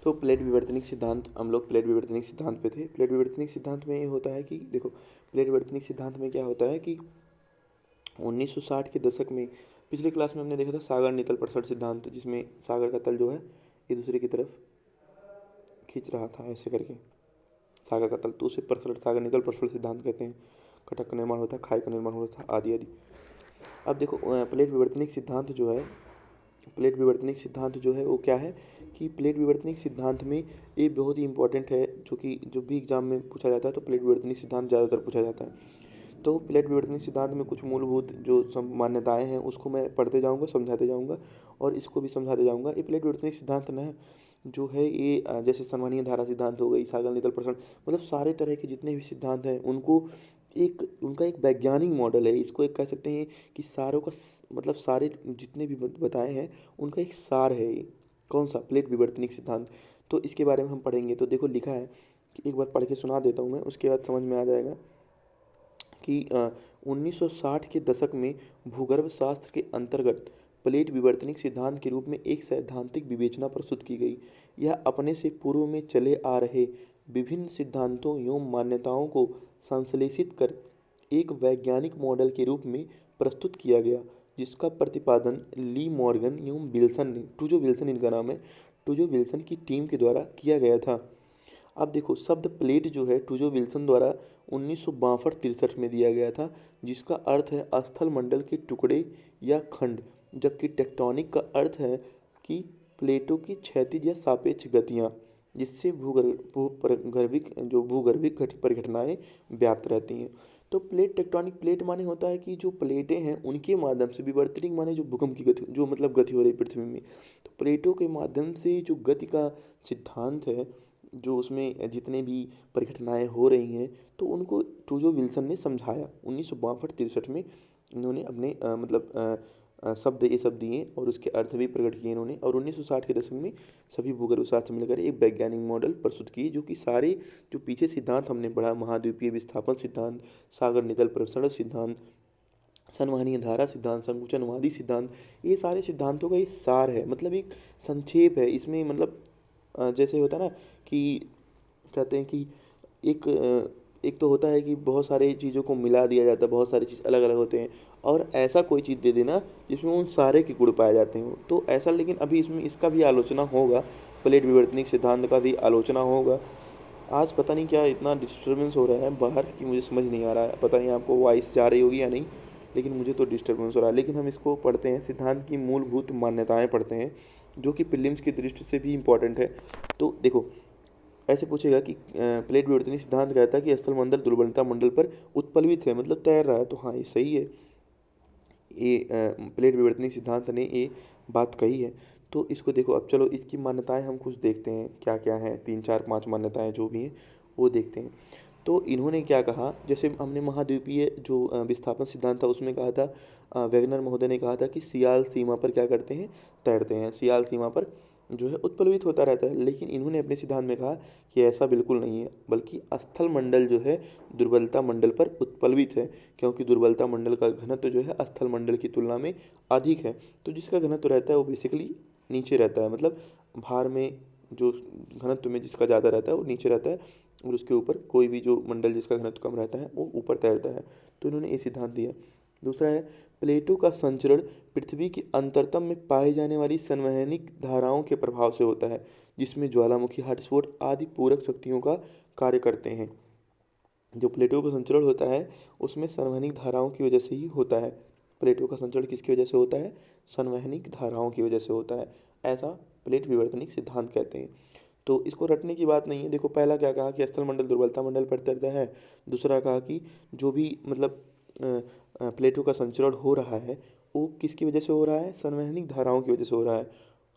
तो प्लेट विवर्तनिक सिद्धांत, हम लोग प्लेट विवर्तनिक सिद्धांत पे थे। प्लेट विवर्तनिक सिद्धांत में ये होता है कि देखो, प्लेट विवर्तनिक सिद्धांत में क्या होता है कि 1960 के दशक में, पिछले क्लास में हमने देखा था सागर नितल प्रसरण सिद्धांत, जिसमें सागर का तल जो है ये दूसरे की तरफ खींच रहा था ऐसे करके, सागर का तल, तो उसे प्रसरण, सागर नितल प्रसरण सिद्धांत कहते हैं। कटक का निर्माण होता है, खाई का निर्माण होता था, आदि आदि। अब देखो प्लेट विवर्तनिक सिद्धांत जो है, प्लेट विवर्तनिक सिद्धांत जो है वो क्या है कि प्लेट विवर्तनिक सिद्धांत में ये बहुत ही इंपॉर्टेंट है, जो कि जो भी एग्जाम में पूछा जाता है तो प्लेट विवर्तनिक सिद्धांत ज़्यादातर पूछा जाता है। तो प्लेट विवर्तनिक सिद्धांत में कुछ मूलभूत जो मान्यताएं हैं उसको मैं पढ़ते जाऊंगा, समझाते जाऊंगा और इसको भी समझाते जाऊंगा। ये प्लेट विवर्तनिक सिद्धांत न जो है ये जैसे संवहनीय धारा सिद्धांत हो गई, सागर नितल प्रसरण, मतलब सारे तरह के जितने भी सिद्धांत हैं उनको एक, उनका एक वैज्ञानिक मॉडल है। इसको एक कह सकते हैं कि सारों का मतलब सारे जितने भी बताए हैं उनका एक सार है ये। कौन सा? प्लेट विवर्तनिक सिद्धांत। तो इसके बारे में हम पढ़ेंगे। तो देखो लिखा है कि एक बार पढ़ के सुना देता हूँ मैं, उसके बाद समझ में आ जाएगा कि 1960 के दशक में भूगर्भ शास्त्र के अंतर्गत प्लेट विवर्तनिक सिद्धांत के रूप में एक सैद्धांतिक विवेचना प्रस्तुत की गई। यह अपने से पूर्व में चले आ रहे विभिन्न सिद्धांतों एवं मान्यताओं को संश्लेषित कर एक वैज्ञानिक मॉडल के रूप में प्रस्तुत किया गया, जिसका प्रतिपादन ली मॉर्गन एवं विल्सन ने, टूजो विल्सन इनका नाम है, टूजो विल्सन की टीम के द्वारा किया गया था। अब देखो शब्द प्लेट जो है टूजो विल्सन द्वारा 1962-63 में दिया गया था, जिसका अर्थ है स्थल मंडल के टुकड़े या खंड, जबकि टेक्टोनिक का अर्थ है कि प्लेटों की क्षैतिज या सापेक्ष गतियाँ, जिससे भूगर्भिक जो भूगर्भिक परिघटनाएं व्याप्त रहती हैं। तो प्लेट टेक्टोनिक, प्लेट माने होता है कि जो प्लेटें हैं उनके माध्यम से, विवर्तनिक माने जो भूकंप की गति, जो मतलब गति हो रही पृथ्वी में, तो प्लेटों के माध्यम से जो गति का सिद्धांत है, जो उसमें जितने भी परिघटनाएं हो रही हैं, तो उनको टूजो विल्सन ने समझाया 1962-63 में। इन्होंने अपने शब्द ये सब दिए और उसके अर्थ भी प्रकट किए इन्होंने, और 1960 के दशक में सभी भूगर्भ शास्त्र मिलकर एक वैज्ञानिक मॉडल प्रस्तुत किए, जो कि सारे जो पीछे सिद्धांत हमने पढ़ा, महाद्वीपीय विस्थापन सिद्धांत, सागर नितल प्रसरण सिद्धांत, संवहनीय धारा सिद्धांत, संकुचनवादी सिद्धांत, ये सारे सिद्धांतों का एक सार है, मतलब एक संक्षेप है इसमें। मतलब जैसे होता है ना कि कहते हैं कि एक तो होता है कि बहुत सारी चीज़ों को मिला दिया जाता है, बहुत सारी चीज़ अलग अलग होते हैं, और ऐसा कोई चीज़ दे देना जिसमें उन सारे के गुण पाए जाते हैं, तो ऐसा। लेकिन अभी इसमें इसका भी आलोचना होगा, प्लेट विवर्तनिक सिद्धांत का भी आलोचना होगा। आज पता नहीं क्या इतना डिस्टर्बेंस हो रहा है बाहर कि मुझे समझ नहीं आ रहा है, पता नहीं आपको वॉइस जा रही होगी या नहीं, लेकिन मुझे तो डिस्टर्बेंस हो रहा है। लेकिन हम इसको पढ़ते हैं, सिद्धांत की मूलभूत मान्यताएं पढ़ते हैं, जो कि प्रीलिम्स की दृष्टि से भी इम्पॉर्टेंट है। तो देखो ऐसे पूछेगा कि प्लेट विवर्तनिक सिद्धांत कहता है कि स्थल मंडल दुर्बलता मंडल पर उत्पलवित है, मतलब तैर रहा है, तो हाँ ये सही है। ये प्लेट विवर्तनिक सिद्धांत ने ये बात कही है। तो इसको देखो, अब चलो इसकी मान्यताएं हम कुछ देखते हैं क्या क्या हैं, 3 4 5 मान्यताएं जो भी हैं वो देखते हैं। तो इन्होंने क्या कहा, जैसे हमने महाद्वीपीय जो विस्थापन सिद्धांत था उसमें कहा था, वेगनर महोदय ने कहा था कि सियाल सीमा पर क्या करते हैं, तैरते हैं, सियाल सीमा पर जो है उत्प्लवित होता रहता है। लेकिन इन्होंने अपने सिद्धांत में कहा कि ऐसा बिल्कुल नहीं है, बल्कि स्थल मंडल जो है दुर्बलता मंडल पर उत्प्लवित है, क्योंकि दुर्बलता मंडल का घनत्व जो है स्थल मंडल की तुलना में अधिक है। तो जिसका घनत्व रहता है वो बेसिकली नीचे रहता है, मतलब भार में जो घनत्व में जिसका ज़्यादा रहता है वो नीचे रहता है, और उसके ऊपर कोई भी जो मंडल जिसका घनत्व कम रहता है वो ऊपर तैरता है। तो इन्होंने ये सिद्धांत दिया। दूसरा है प्लेटों का संचरण पृथ्वी के अंतरतम में पाई जाने वाली संवहनिक धाराओं के प्रभाव से होता है, जिसमें ज्वालामुखी, हॉटस्पॉट आदि पूरक शक्तियों का कार्य करते हैं। जो प्लेटों का संचरण होता है उसमें संवहनिक धाराओं की वजह से ही होता है। प्लेटों का संचरण किसकी वजह से होता है? संवहनिक धाराओं की वजह से होता है, ऐसा प्लेट विवर्तनिक सिद्धांत कहते हैं। तो इसको रटने की बात नहीं है। देखो पहला क्या कहा कि स्थल मंडल दुर्बलता मंडल पर तैरता है। दूसरा कहा कि जो भी मतलब प्लेटों का संचरण हो रहा है वो किसकी वजह से हो रहा है? संवहनिक धाराओं की वजह से हो रहा है,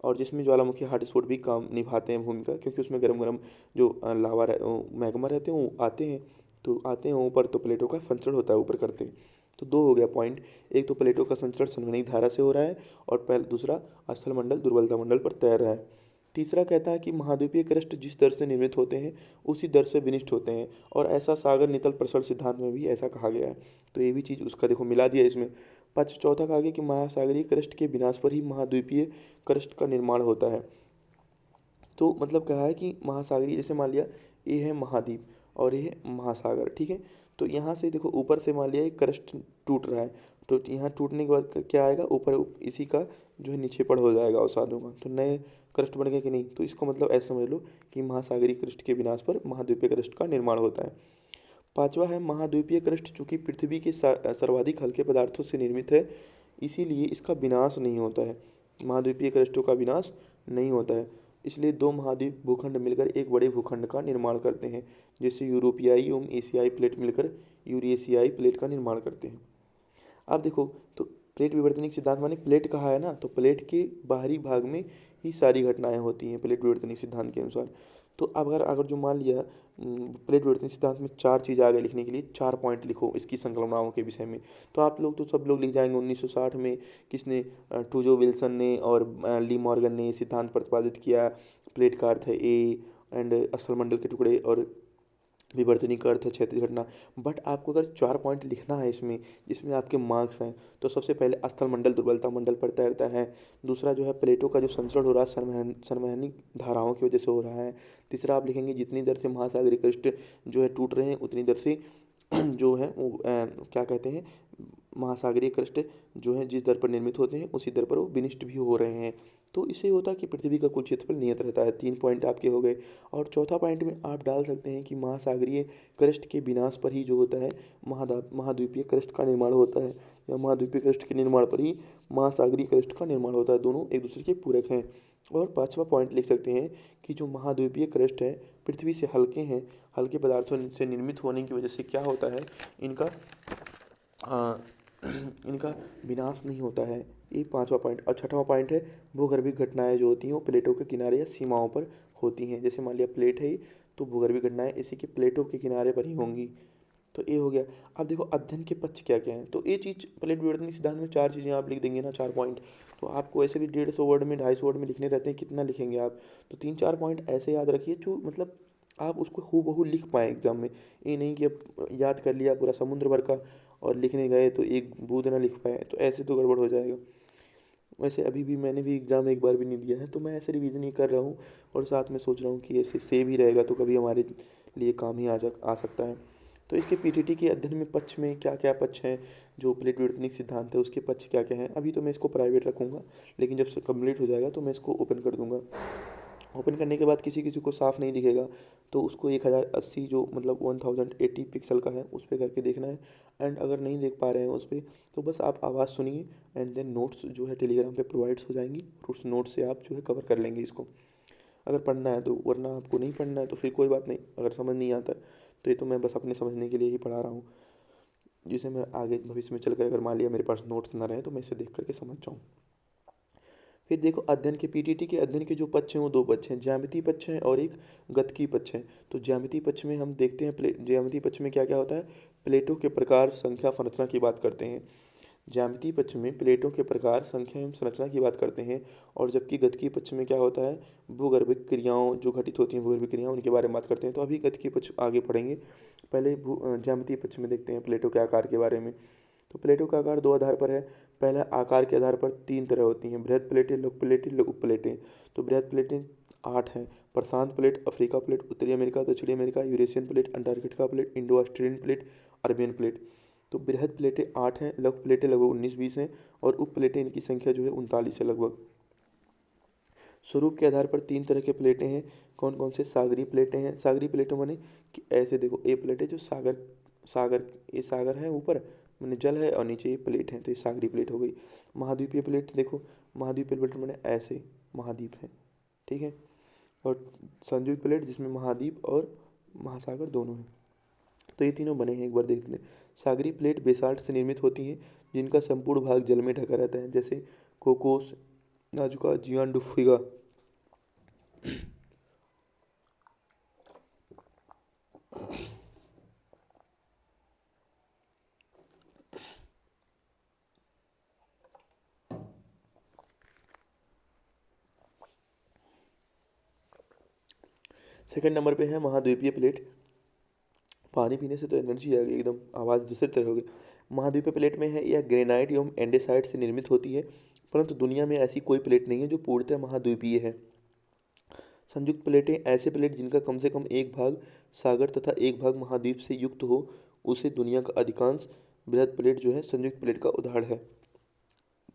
और जिसमें ज्वालामुखी हॉटस्पॉट भी काम निभाते हैं भूमिका, क्योंकि उसमें गर्म गर्म जो लावा मैग्मा रहते हैं वो आते हैं, तो आते हैं ऊपर, तो प्लेटों का संचरण होता है ऊपर करते हैं। तो दो हो गया पॉइंट, एक तो प्लेटों का संचरण संवहनिक धारा से हो रहा है, और पहले दूसरा स्थल मंडल दुर्बलता मंडल पर तैर रहा है। तीसरा कहता है कि महाद्वीपीय क्रस्ट जिस दर से निर्मित होते हैं उसी दर से विनिष्ट होते हैं, और ऐसा सागर नितल प्रसरण सिद्धांत में भी ऐसा कहा गया है। तो ये भी चीज़ उसका देखो मिला दिया इसमें। चौथा कहा गया कि महासागरीय क्रस्ट के विनाश पर ही महाद्वीपीय क्रस्ट का निर्माण होता है। तो मतलब कहा है कि महासागरीय, जैसे मान लिया ये है महाद्वीप और ये है महासागर, ठीक है। तो यहाँ से देखो ऊपर से मान लिया एक क्रस्ट टूट रहा है, तो यहाँ टूटने के बाद क्या आएगा, ऊपर इसी का जो है निक्षेपण हो जाएगा अवसादों का, तो नए क्रस्ट बन गए कि नहीं। तो इसको मतलब ऐसे समझ लो कि महासागरीय क्रस्ट के विनाश पर महाद्वीपीय क्रस्ट का निर्माण होता है। पांचवा है महाद्वीपीय क्रस्ट, चूंकि पृथ्वी के सर्वाधिक हल्के पदार्थों से निर्मित है, इसीलिए इसका विनाश नहीं होता है। महाद्वीपीय क्रस्टों का विनाश नहीं होता है, इसलिए दो महाद्वीप भूखंड मिलकर एक बड़े भूखंड का निर्माण करते हैं, जैसे यूरोपियाई एवं एशियाई प्लेट मिलकर यूरेशियाई प्लेट का निर्माण करते हैं। अब देखो, तो प्लेट विवर्तनिक सिद्धांत माने प्लेट कहा है ना, तो प्लेट के बाहरी भाग में ही सारी घटनाएं होती हैं प्लेट विवर्तनिक सिद्धांत के अनुसार। तो अब अगर अगर जो मान लिया प्लेट विवर्तनिक सिद्धांत में चार चीज़ आगे लिखने के लिए, चार पॉइंट लिखो इसकी संकल्पनाओं के विषय में, तो आप लोग तो सब लोग लिख जाएंगे 1960 में किसने, टूजो विल्सन ने और ली मॉर्गन ने सिद्धांत प्रतिपादित किया। प्लेट का अर्थ है ए एंड स्थलमंडल के टुकड़े, और विवर्तनिक का अर्थ है क्षैतिज घटना। बट आपको अगर चार पॉइंट लिखना है इसमें, जिसमें आपके मार्क्स हैं, तो सबसे पहले स्थलमंडल दुर्बलता मंडल पर तैरता है। दूसरा जो है प्लेटों का जो संचरण हो रहा है संवहनिक धाराओं की वजह से हो रहा है। तीसरा आप लिखेंगे जितनी दर से महासागरीय क्रस्ट जो है टूट रहे हैं, उतनी दर से जो है वो क्या कहते हैं, महासागरीय क्रस्ट जो है जिस दर पर निर्मित होते हैं उसी दर पर वो विनिष्ट भी हो रहे हैं। तो इससे होता है कि पृथ्वी का कुल क्षेत्रफल नियत रहता है। तीन पॉइंट आपके हो गए। और चौथा पॉइंट में आप डाल सकते हैं कि महासागरीय क्रस्ट के विनाश पर ही जो होता है महाद्वीपीय क्रस्ट का निर्माण होता है, या महाद्वीपीय क्रस्ट के निर्माण पर ही महासागरीय क्रस्ट का निर्माण होता है। दोनों एक दूसरे के पूरक हैं। और पांचवा पॉइंट लिख सकते हैं कि जो महाद्वीपीय क्रस्ट है पृथ्वी से हल्के हैं, हल्के पदार्थों से निर्मित होने की वजह से क्या होता है, इनका इनका विनाश नहीं होता है। ये पांचवा पॉइंट। और छठवां पॉइंट है भूगर्भिक घटनाएं जो होती हैं वो प्लेटों के किनारे या सीमाओं पर होती हैं। जैसे मान लिया प्लेट है तो भूगर्भिक घटनाएं इसी के प्लेटों के किनारे पर ही होंगी। तो ये हो गया। अब देखो अध्ययन के पक्ष क्या क्या हैं, तो ये चीज़ प्लेट विवर्तनिक सिद्धांत में चार चीज़ें आप लिख देंगे ना, चार पॉइंट। तो आपको ऐसे भी 150 वर्ड में 250 वर्ड में लिखने रहते हैं, कितना लिखेंगे आप। तो तीन चार पॉइंट ऐसे याद रखिए जो मतलब आप उसको हूबहू लिख पाएँ एग्जाम में। ये नहीं कि अब याद कर लिया पूरा समुद्र भर का और लिखने गए तो एक बूंद ना लिख पाए, तो ऐसे तो गड़बड़ हो जाएगा। वैसे अभी भी मैंने भी एग्ज़ाम एक बार भी नहीं दिया है, तो मैं ऐसे रिवीजन ही कर रहा हूँ और साथ में सोच रहा हूँ कि ऐसे सेव ही रहेगा तो कभी हमारे लिए काम ही आ सकता है। तो इसके पीटीटी के अध्ययन में पक्ष में क्या क्या पक्ष हैं, जो प्लेट विवर्तनिक सिद्धांत है उसके पक्ष क्या क्या हैं। अभी तो मैं इसको प्राइवेट रखूँगा, लेकिन जब कंप्लीट हो जाएगा तो मैं इसको ओपन कर दूँगा। ओपन करने के बाद किसी किसी को साफ़ नहीं दिखेगा तो उसको 1080 जो मतलब 1080 पिक्सल का है उस पर करके देखना है। एंड अगर नहीं देख पा रहे हैं उस पर, तो बस आप आवाज़ सुनिए एंड देन नोट्स जो है टेलीग्राम पे प्रोवाइड्स हो जाएंगी, उस नोट से आप जो है कवर कर लेंगे इसको, अगर पढ़ना है तो। वरना आपको नहीं पढ़ना है तो फिर कोई बात नहीं, अगर समझ नहीं आता है तो ये तो मैं बस अपने समझने के लिए ही पढ़ा रहा हूँ, जिसे मैं आगे भविष्य में चलकर अगर मान लिया मेरे पास नोट्स ना रहे तो मैं इसे देख करके समझ जाऊँ। फिर देखो अध्ययन के पीटीटी के अध्ययन के जो पक्ष हैं वो दो पक्ष हैं, ज्यामितीय पक्ष है और एक गतिकीय पक्ष है। तो ज्यामितीय पक्ष में हम देखते हैं ज्यामितीय पक्ष में क्या क्या होता है, प्लेटों के प्रकार संख्या संरचना की बात करते हैं। ज्यामितीय पक्ष में प्लेटों के प्रकार संख्या एवं संरचना की बात करते हैं। और जबकि गतिकीय पक्ष में क्या होता है, भूगर्भिक क्रियाओं जो घटित होती हैं भूगर्भिक क्रियाओं उनके बारे में बात करते हैं। तो अभी गतिकीय पक्ष आगे पढ़ेंगे, पहले ज्यामितीय पक्ष में देखते हैं प्लेटों के आकार के बारे में। तो प्लेटों का आकार दो आधार पर है। पहला आकार के आधार पर तीन तरह होती हैं, बृहद प्लेटें, लघु प्लेटें, लघु प्लेटें। तो बृहद प्लेटें 8 हैं, प्रशांत प्लेट, अफ्रीका प्लेट, उत्तरी अमेरिका, दक्षिणी America, Eurasian plate, Antarctica plate, Indo Australian plate, Arabian plate. तो बृहद प्लेटें 8 हैं, लघु प्लेटें लगभग 19-20 हैं और उप प्लेटें इनकी संख्या जो है 39 है लगभग। स्वरूप के आधार पर तीन तरह के प्लेटें हैं। कौन कौन से, सागरीय प्लेटें हैं। सागरीय प्लेटों माने कि ऐसे देखो, ए प्लेट है जो सागर सागर ये सागर है ऊपर मैंने जल है और नीचे ये प्लेट है, तो ये सागरीय प्लेट हो गई। महाद्वीपीय प्लेट देखो, महाद्वीपीय प्लेट मैंने ऐसे महाद्वीप है, ठीक है। और संयुक्त प्लेट जिसमें महाद्वीप और महासागर दोनों हैं। तो ये तीनों बने हैं, एक बार देख लें। सागरीय प्लेट बेसाल्ट से निर्मित होती हैं जिनका संपूर्ण भाग जल में ढका रहता है, जैसे कोकोस, नाजुका, जियानडुफिगा। सेकंड नंबर पे है महाद्वीपीय प्लेट। पानी पीने से तो एनर्जी आ गई एकदम, आवाज़ दूसरी तरह हो गई। महाद्वीपीय प्लेट में है, यह ग्रेनाइट एवं एंडेसाइट से निर्मित होती है, परंतु दुनिया में ऐसी कोई प्लेट नहीं है जो पूर्णतः महाद्वीपीय है। संयुक्त प्लेटें ऐसे प्लेट जिनका कम से कम एक भाग सागर तथा एक भाग महाद्वीप से युक्त हो, उसे दुनिया का अधिकांश बृहद प्लेट जो है संयुक्त प्लेट का उदाहरण है।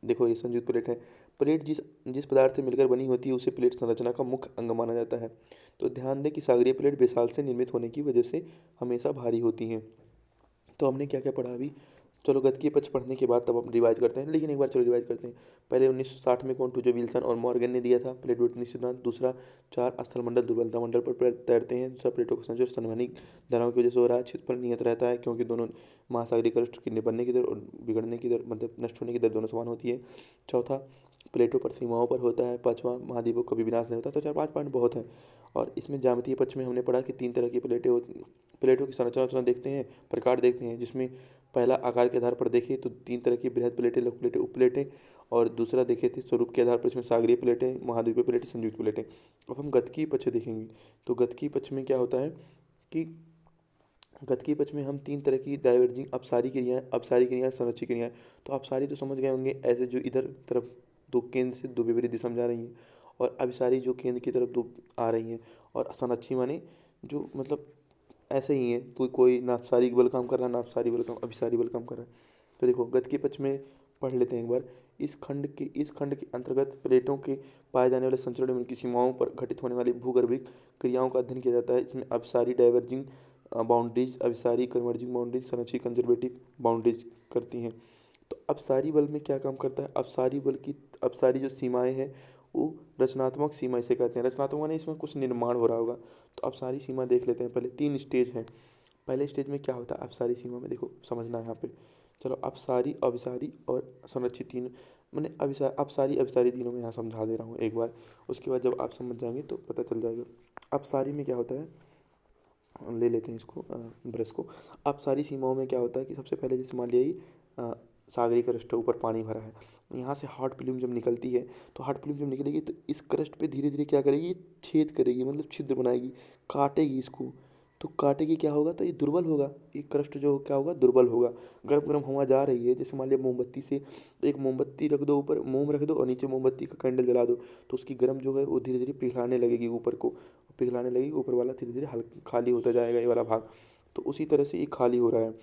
देखो ये संयुक्त प्लेट है। प्लेट जिस जिस पदार्थ से मिलकर बनी होती है उसे प्लेट संरचना का मुख्य अंग माना जाता है। तो ध्यान दें कि सागरीय प्लेट बेसाल्ट से निर्मित होने की वजह से हमेशा भारी होती हैं। तो हमने क्या क्या पढ़ा अभी। चलो गतिकीय पक्ष पढ़ने के बाद तब हम रिवाइज करते हैं, लेकिन एक बार चलो रिवाइज करते हैं। पहले 1960 में कौन टूजो विल्सन और मॉर्गन ने दिया था प्लेट विवर्तनिक सिद्धांत। दूसरा, 4 स्थलमंडल दुर्बलता मंडल पर तैरते हैं। दूसरा, प्लेटों का संचरण संवहनिक धाराओं की वजह से हो रहा है। क्षेत्रफल नियत रहता है क्योंकि दोनों महासागरीय क्रस्ट की बनने की दर और बिगड़ने की दर मतलब नष्ट होने की दर दोनों समान होती है। चौथा, प्लेटों पर सीमाओं पर होता है। पाँचवा, महाद्वीपों का कभी विनाश नहीं होता। तो 4-5 पॉइंट बहुत है। और इसमें ज्यामितीय पक्ष में हमने पढ़ा कि 3 तरह की प्लेटें होती। प्लेटों की संरचना देखते हैं, प्रकार देखते हैं, जिसमें पहला आकार के आधार पर देखें तो 3 तरह की बृहद प्लेटें, लघु प्लेटें, उप प्लेटें। और दूसरा देखे थे स्वरूप के आधार पर, इसमें सागरीय प्लेटें, महाद्वीपीय प्लेटें, संयुक्त प्लेटें। अब हम गतिकीय पक्ष देखेंगे। तो गतिकीय पक्ष में क्या होता है कि गतिकीय पक्ष में हम 3 तरह की डाइवर्जिंग अपसारी क्रियाएं, संरक्षी क्रियाएं। तो अपसारी तो समझ गए होंगे, ऐसे जो इधर तरफ दो केंद्र से दो विपरीत दिशा में जा रही हैं, और अभिसारी जो केंद्र की तरफ दो आ रही हैं। और संरक्षी माने जो मतलब ऐसे ही है, कोई ना अपसारी बल काम कर रहा है ना अभिसारी बल काम कर रहा है। तो देखो गतिकीय पक्ष में पढ़ लेते हैं एक बार। इस खंड के अंतर्गत प्लेटों के पाए जाने वाले संचरण में उनकी सीमाओं पर घटित होने वाली भूगर्भिक क्रियाओं का अध्ययन किया जाता है। इसमें अपसारी डाइवर्जिंग बाउंड्रीज, अभिसारी कन्वर्जिंग बाउंड्रीज, संरक्षी कंजर्वेटिव बाउंड्रीज करती हैं। तो अपसारी बल में क्या काम करता है, अपसारी जो सीमाएं हैं वो रचनात्मक सीमा इसे कहते हैं। रचनात्मक माने इसमें कुछ निर्माण हो रहा होगा। तो अपसारी सीमा देख लेते हैं। पहले 3 स्टेज हैं। पहले स्टेज में क्या होता है अपसारी सीमा में, देखो समझना है यहाँ पे। चलो अपसारी, अभिसारी और संरक्षित, तीन मैंने अपसारी अभिसारी तीनों में यहाँ समझा दे रहा हूँ एक बार। उसके बाद जब आप समझ जाएंगे तो पता चल जाएगा। अपसारी में क्या होता है, ले लेते हैं इसको ब्रश को। अपसारी सीमाओं में क्या होता है कि सबसे पहले जैसे मान लिया सागरीय क्रस्ट ऊपर पानी भरा है, यहाँ से हॉट प्लूम जब निकलती है, तो हॉट प्लूम जब निकलेगी तो इस क्रस्ट पे धीरे धीरे क्या करेगी, छेद करेगी, मतलब छिद्र बनाएगी, काटेगी इसको। तो काटेगी क्या होगा, तो ये दुर्बल होगा, ये क्रस्ट जो क्या होगा दुर्बल होगा। गर्म गर्म हवा जा रही है, जैसे मान लिया मोमबत्ती से एक मोमबत्ती रख दो, ऊपर मोम रख दो और नीचे मोमबत्ती का कैंडल जला दो, तो उसकी गर्म जो है वो धीरे धीरे पिघलाने लगेगी ऊपर को, पिघलाने लगेगी, ऊपर वाला धीरे धीरे हल्का खाली होता जाएगा ये वाला भाग। तो उसी तरह से ये खाली हो रहा है।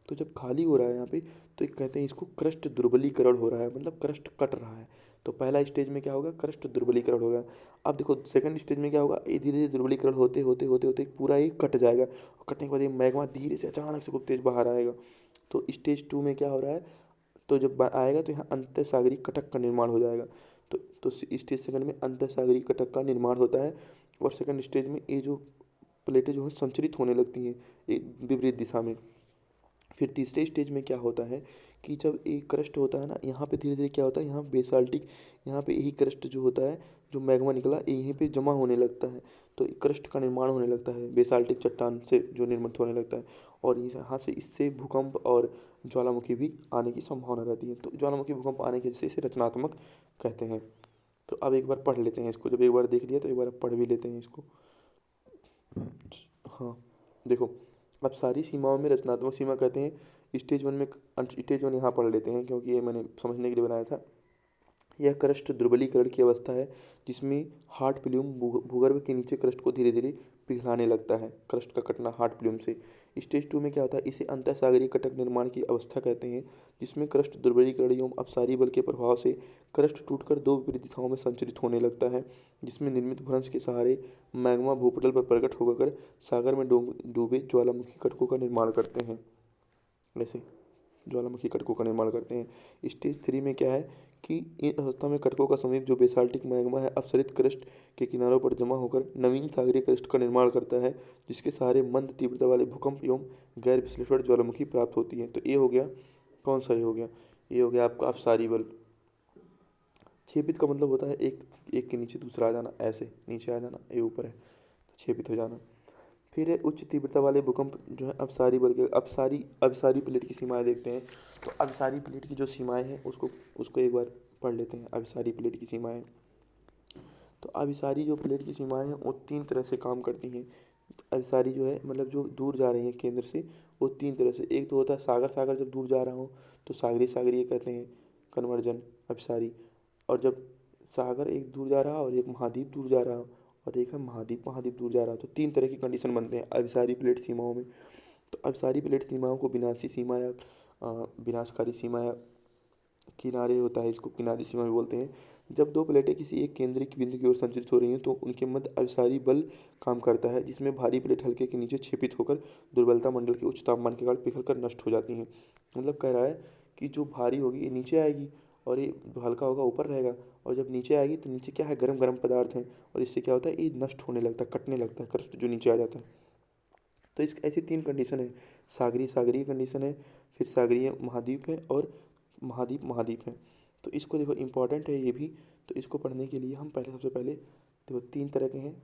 तो जब खाली हो रहा है यहाँ पे, तो एक कहते हैं इसको क्रस्ट दुर्बलीकरण हो रहा है, मतलब क्रस्ट कट रहा है। तो पहला स्टेज में क्या होगा, क्रस्ट दुर्बलीकरण होगा। अब देखो सेकंड स्टेज में क्या होगा, ये धीरे धीरे दुर्बलीकरण होते होते होते होते पूरा ये कट जाएगा, और कटने के बाद ये मैग्मा धीरे से अचानक से खूब तेज बाहर आएगा। तो स्टेज 2 में क्या हो रहा है, तो जब आएगा तो यहाँ अंतः सागरीय कटक का निर्माण हो जाएगा। तो स्टेज सेकंड में अंतः सागरीय कटक का निर्माण होता है। और सेकंड स्टेज में ये जो प्लेटें जो है संचरित होने लगती हैं एक विपरीत दिशा में। फिर तीसरे स्टेज में क्या होता है कि जब एक क्रस्ट होता है ना, यहाँ पे धीरे धीरे क्या होता है, यहाँ बेसाल्टिक, यहाँ पे यही क्रस्ट जो होता है, जो मैग्मा निकला यहीं पे जमा होने लगता है। तो क्रस्ट का निर्माण होने लगता है बेसाल्टिक चट्टान से जो निर्मित होने लगता है। और यहाँ से इससे भूकंप और ज्वालामुखी भी आने की संभावना रहती है। तो ज्वालामुखी भूकंप आने की वजह से इसे रचनात्मक कहते हैं। तो अब एक बार पढ़ लेते हैं इसको, जब एक बार देख लिया तो एक बार पढ़ भी लेते हैं इसको। हाँ देखो, अब सारी सीमाओं में रचनात्मक सीमा कहते हैं। स्टेज 1 यहाँ पढ़ लेते हैं क्योंकि ये मैंने समझने के लिए बनाया था। यह क्रस्ट दुर्बलीकरण की अवस्था है जिसमें हार्ड प्लूम भूगर्भ के नीचे क्रस्ट को धीरे धीरे पिघलाने लगता है, क्रस्ट का कटना हार्ड प्लूम से। स्टेज 2 में क्या होता है, इसे अंतः सागरीय कटक निर्माण की अवस्था कहते हैं, जिसमें क्रस्ट दुर्बलीकरण एवं अपसारी बल के प्रभाव से क्रस्ट टूटकर 2 विपरीत दिशाओं में संचरित होने लगता है, जिसमें निर्मित भ्रंश के सहारे मैग्मा भूपटल पर प्रकट होकर सागर में डूबे ज्वालामुखी कटकों का निर्माण करते हैं। वैसे ज्वालामुखी कटकों का निर्माण करते हैं। स्टेज 3 में क्या है कि इस अवस्था में कटकों का समीप जो बेसाल्टिक मैग्मा है अपसरित क्रस्ट के किनारों पर जमा होकर नवीन सागरीय क्रस्ट का निर्माण करता है, जिसके सहारे मंद तीव्रता वाले भूकंप एवं गैर विश्लेषण ज्वालामुखी प्राप्त होती है। तो ये हो गया, कौन सा ये हो गया, ये हो गया आपका अपसारी बल। छेपित का मतलब होता है एक एक के नीचे दूसरा आ जाना, ऐसे नीचे आ जाना, ये ऊपर है तो छेपित हो जाना। फिर है उच्च तीव्रता वाले भूकंप जो है अपसारी बल के। अभिसारी प्लेट की सीमाएं देखते हैं। तो अभिसारी प्लेट की जो सीमाएं हैं उसको उसको एक बार पढ़ लेते हैं। अभिसारी प्लेट की सीमाएं, तो अभिसारी जो प्लेट की सीमाएं हैं वो 3 तरह से काम करती हैं। अभिसारी जो है मतलब जो दूर जा रही है केंद्र से, वो 3 तरह से। एक तो होता है सागर जब दूर जा रहा हो तो सागरीय कहते हैं कन्वर्जन अभिसारी। और जब सागर एक दूर जा रहा हो और एक महाद्वीप दूर जा रहा हो और एक है महाद्वीप, महाद्वीप दूर जा रहा है। तो 3 तरह की कंडीशन बनते हैं अभिसारी प्लेट सीमाओं में। तो अभिसारी प्लेट सीमाओं को विनाशी सीमा या विनाशकारी सीमा या किनारे होता है, इसको किनारी सीमा भी बोलते हैं। जब दो प्लेटें किसी एक केंद्रित बिंदु की ओर संचालित हो रही हैं तो उनके मध्य अभिसारी बल काम करता है, जिसमें भारी प्लेट हल्के के नीचे क्षेपित होकर दुर्बलता मंडल के उच्च तापमान के कारण पिघलकर नष्ट हो जाती हैं। मतलब कह रहा है कि जो भारी होगी ये नीचे आएगी और ये हल्का होगा ऊपर रहेगा, और जब नीचे आएगी तो नीचे क्या है, गर्म गर्म पदार्थ हैं, और इससे क्या होता है, ये नष्ट होने लगता है, कटने लगता है, क्रस्ट जो नीचे आ जाता है। तो इस ऐसी 3 कंडीशन है, सागरीय सागरीय कंडीशन है, फिर सागरीय महाद्वीप है, और महाद्वीप महाद्वीप है। तो इसको देखो इम्पॉर्टेंट है ये भी। तो इसको पढ़ने के लिए हम पहले सबसे पहले देखो 3 तरह के हैं,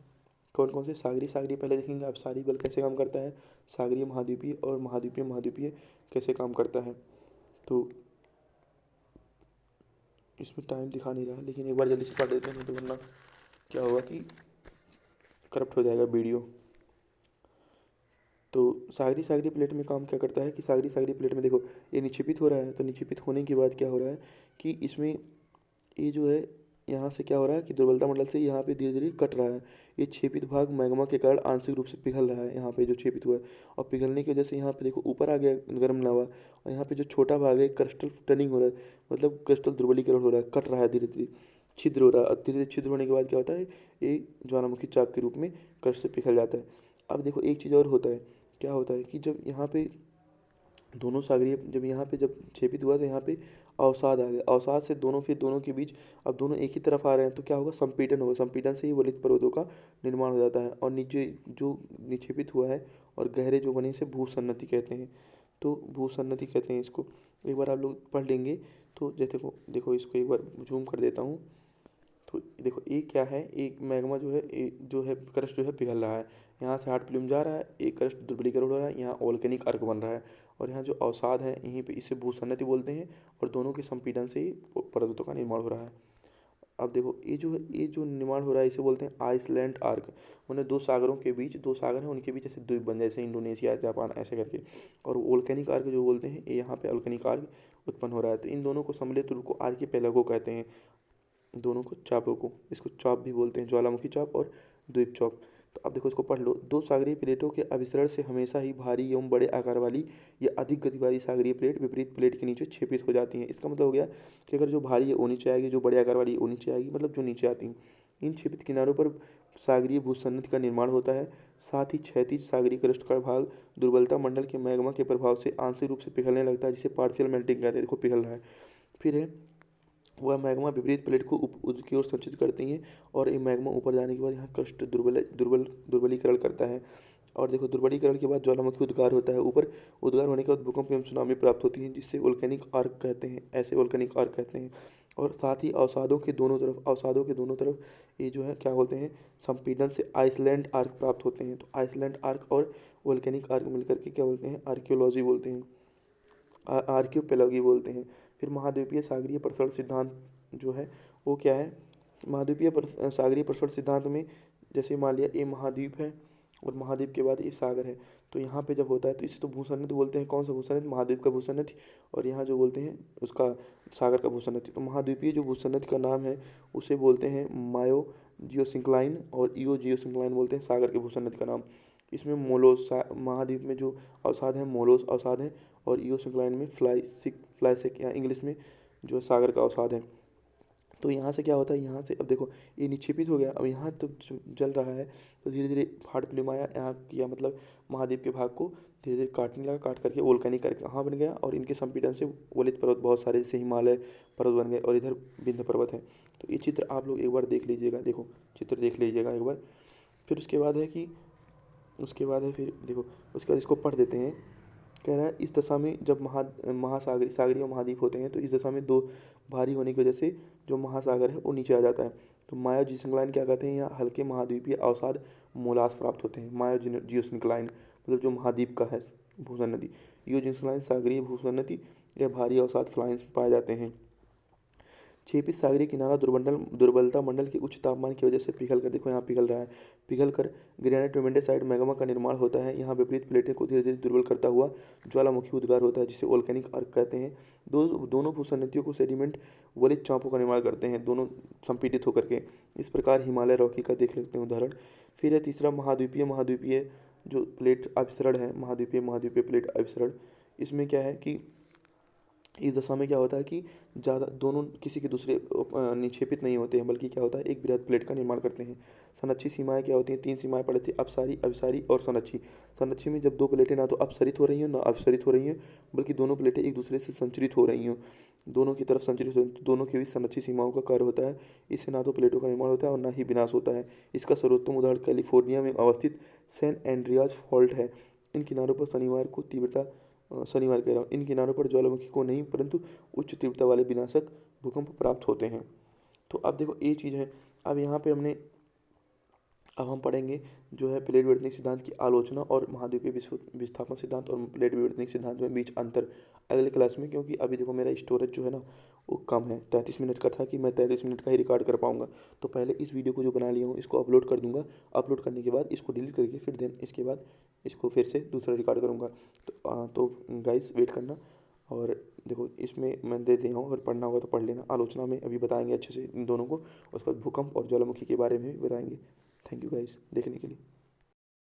कौन कौन से, सागरीय सागरीय पहले देखेंगे, अब सारी बल कैसे काम करता है, सागरीय महाद्वीपीय और महाद्वीपीय महाद्वीपीय कैसे काम करता है। तो इसमें टाइम दिखा नहीं रहा, लेकिन एक बार जल्दी से पढ़ देते हैं, तो वरना क्या होगा कि करप्ट हो जाएगा वीडियो। तो सागरी सागरी प्लेट में काम क्या करता है कि सागरी सागरी प्लेट में देखो ये निक्षेपित हो रहा है, तो निक्षेपित होने के बाद क्या हो रहा है कि इसमें ये जो है यहाँ से क्या हो रहा है कि दुर्बलता मंडल से यहाँ पे धीरे धीरे कट रहा है। ये छेपित भाग मैग्मा के कारण आंशिक रूप से पिघल रहा है, यहाँ पे जो छेपित हुआ है, और पिघलने की वजह से यहाँ पे देखो ऊपर आ गया गर्म लावा, और यहाँ पे जो छोटा भाग है क्रिस्टल टर्निंग हो रहा है, मतलब क्रिस्टल दुर्बलीकरण हो रहा है, कट रहा है धीरे धीरे, छिद्र हो रहा है। धीरे धीरे छिद्र होने के बाद क्या होता है, ये ज्वालामुखी चाप के रूप में क्रस्ट से पिघल जाता है। अब देखो एक चीज़ और होता है, क्या होता है कि जब यहाँ पे दोनों सागरीय, जब यहाँ पे जब छेपित हुआ तो यहाँ पे अवसाद आ गया, अवसाद से दोनों, फिर दोनों के बीच अब दोनों एक ही तरफ आ रहे हैं, तो क्या होगा, संपीड़न होगा, संपीड़न से ही वलित पर्वतों का निर्माण हो जाता है, और नीचे जो निक्षेपित हुआ है और गहरे जो बने इसे भूसन्नति कहते हैं। तो भूसन्नति कहते हैं इसको, एक बार आप लोग पढ़ लेंगे। तो जैसे देखो इसको एक बार जूम कर देता हूँ। तो देखो ये क्या है, एक मैग्मा जो है, जो है क्रस्ट जो है पिघल रहा है, यहाँ से हार्ड फिल्म जा रहा है, एक क्रस्ट दुर्बलीकरण हो रहा है, यहाँ वोल्केनिक अर्क बन रहा है, और यहाँ जो अवसाद है यहीं पे इसे भूसन्नति बोलते हैं, और दोनों के संपीड़न से ही पर्वतों का निर्माण हो रहा है। अब देखो ये जो है, ये जो निर्माण हो रहा है इसे बोलते हैं आइसलैंड आर्क। उन्हें दो सागरों के बीच, दो सागर हैं उनके बीच ऐसे द्वीप बन, जैसे इंडोनेशिया जापान ऐसे करके, और वोल्केनिक आर्क जो बोलते हैं, ये यहाँ पे वोल्केनिक आर्क उत्पन्न हो रहा है। तो इन दोनों को सम्मिलित रूप को आर्किपेलागो कहते हैं, दोनों को चापों को, इसको चाप भी बोलते हैं, ज्वालामुखी चाप और द्वीप चाप। तो अब देखो इसको पढ़ लो, दो सागरीय प्लेटों के अभिसरण से हमेशा ही भारी एवं बड़े आकार वाली या अधिक गति वाली सागरीय प्लेट विपरीत प्लेट के नीचे छेपित हो जाती हैं। इसका मतलब हो गया कि अगर जो भारी है वो नीचे आएगी, जो बड़े आकार वाली है वो नीचे आएगी, मतलब जो नीचे आती हैं। इन छेपित किनारों पर सागरीय भूसन्नति का निर्माण होता है, साथ ही क्षैतिज सागरीय क्रस्ट का भाग दुर्बलता मंडल के मैग्मा के प्रभाव से आंशिक रूप से पिघलने लगता है, जिसे पार्शियल मेल्टिंग कहते हैं। देखो पिघल रहा है। फिर है वह मैग्मा विपरीत प्लेट को की ओर संचित करती हैं, और ये मैग्मा ऊपर जाने के बाद यहाँ क्रस्ट दुर्बलीकरण करता है। और देखो दुर्बलीकरण के बाद ज्वालामुखी उद्गार होता है, ऊपर उद्गार होने के बाद भूकंप एवं सुनामी प्राप्त होती है, जिससे वोल्केनिक आर्क कहते हैं, ऐसे वोल्केनिक आर्क कहते हैं। और साथ ही अवसादों के दोनों तरफ ये जो है क्या बोलते हैं, संपीड़न से आइसलैंड आर्क प्राप्त होते हैं। तो आइसलैंड आर्क और वोल्केनिक आर्क मिलकर के क्या बोलते हैं, आर्कियोलॉजी बोलते हैं, आर्कियोपेलॉजी बोलते हैं। फिर महाद्वीपीय सागरीय प्रसरण सिद्धांत जो है वो क्या है, महाद्वीपीय सागरीय प्रसरण सिद्धांत में जैसे मान लिया ये महाद्वीप है, और महाद्वीप के बाद ये सागर है, तो यहाँ पे जब होता है तो इसे तो भूसन्नति बोलते हैं। कौन सा भूसन्नति, महाद्वीप का भूसन्नति, और यहाँ जो बोलते हैं उसका सागर का भूसन्नति। तो महाद्वीपीय जो भूसन्नति का नाम है उसे बोलते हैं मायो जियोसिंक्लाइन, और ईओ जियोसिंक्लाइन बोलते हैं सागर के भूसन्नति का नाम। इसमें मोलोस, महाद्वीप में जो अवसाद है मोलोस अवसाद है, और ईओसिंक्लाइन में फ्लाइसिक या इंग्लिश में जो सागर का अवसाद है। तो यहाँ से क्या होता है, यहाँ से अब देखो ये निक्षेपित हो गया, अब यहाँ तो जल रहा है, तो धीरे धीरे हार्ड फिल्म आया यहाँ किया, मतलब महाद्वीप के भाग को धीरे धीरे काटने लगा, काट करके वोल्केनिक करके कहाँ बन गया, और इनके संपीड़न से वलित पर्वत बहुत सारे, जैसे हिमालय पर्वत बन गए, और इधर विंध्य पर्वत है। तो ये चित्र आप लोग एक बार देख लीजिएगा, देखो चित्र देख लीजिएगा एक बार। फिर उसके बाद है फिर देखो उसके बाद इसको पढ़ देते हैं। कह रहा है इस दशा में जब सागरीय महाद्वीप होते हैं, तो इस दशा में दो भारी होने की वजह से जो महासागर है वो नीचे आ जाता है। तो मायो जियोसिंक्लाइन क्या कहते हैं, यहाँ हल्के महाद्वीपीय अवसाद मोलास प्राप्त होते हैं। मायो जियोसिंक्लाइन मतलब जो महाद्वीप का है भूषण नदी, यो जियोसिंक्लाइन सागरीय भूषण नदी या भारी अवसाद फ्लाइंस पाए जाते हैं। क्षैतिज सागरीय किनारा दुर्बलता मंडल के उच्च तापमान की वजह से पिघल कर, देखो यहाँ पिघल रहा है, पिघल कर ग्रेनाइट ट्यूमेंडेसाइट मैग्मा का निर्माण होता है। यहाँ विपरीत प्लेटें को धीरे धीरे दुर्बल करता हुआ ज्वालामुखी उद्गार होता है, जिसे वोल्केनिक अर्क कहते हैं। दोनों भूसन्निधियों को सेडिमेंट वलित चापों का निर्माण करते हैं, दोनों संपीड़ित होकर के। इस प्रकार हिमालय रॉकी का देख लेते हैं उदाहरण। फिर है तीसरा महाद्वीपीय महाद्वीपीय जो प्लेट अभिसरण है, महाद्वीपीय प्लेट अभिसरण। इसमें क्या है कि इस दशा में क्या होता है कि ज़्यादा दोनों किसी के दूसरे निक्षेपित नहीं होते हैं, बल्कि क्या होता है एक बृहद प्लेट का निर्माण करते हैं। संरक्षी सीमाएं क्या होती हैं, 3 सीमाएं पड़ी थी, अपसारी, अभिसारी और संरक्षी। संरक्षी में जब 2 प्लेटें ना तो अपसरित हो रही हैं ना अपसरित हो रही हैं, बल्कि दोनों प्लेटें एक दूसरे से संचरित हो रही हैं, दोनों की तरफ संचरित हो, दोनों के बीच संरक्षी सीमाओं का कार्य होता है। इससे ना तो प्लेटों का निर्माण होता है और ना ही विनाश होता है। इसका सर्वोत्तम उदाहरण कैलिफोर्निया में अवस्थित सैन एंड्रियाज फॉल्ट है। इन किनारों पर शनिवार कह रहा हूँ, इन किनारों पर ज्वालामुखी को नहीं परंतु उच्च तीव्रता वाले विनाशक भूकंप प्राप्त होते हैं। तो अब देखो ये चीज़ है। अब यहाँ पे अब हम पढ़ेंगे जो है प्लेट विवर्तनिक सिद्धांत की आलोचना और महाद्वीपीय विस्थापन सिद्धांत और प्लेट विवर्तनिक सिद्धांत में बीच अंतर अगले क्लास में, क्योंकि अभी देखो मेरा स्टोरेज जो है ना वो कम है, 33 मिनट का था कि मैं 33 मिनट का ही रिकॉर्ड कर पाऊंगा। तो पहले इस वीडियो को जो बना लिया हूँ इसको अपलोड कर दूंगा, अपलोड करने के बाद इसको डिलीट करके फिर देन इसके बाद इसको फिर से दूसरा रिकॉर्ड करूँगा। तो गाइस वेट करना। और देखो इसमें मैं दे दिया हूँ, अगर पढ़ना होगा तो पढ़ लेना। आलोचना में अभी बताएंगे अच्छे से इन दोनों को, उसके बाद भूकंप और ज्वालामुखी के बारे में भी बताएंगे। थैंक यू गाइस देखने के लिए।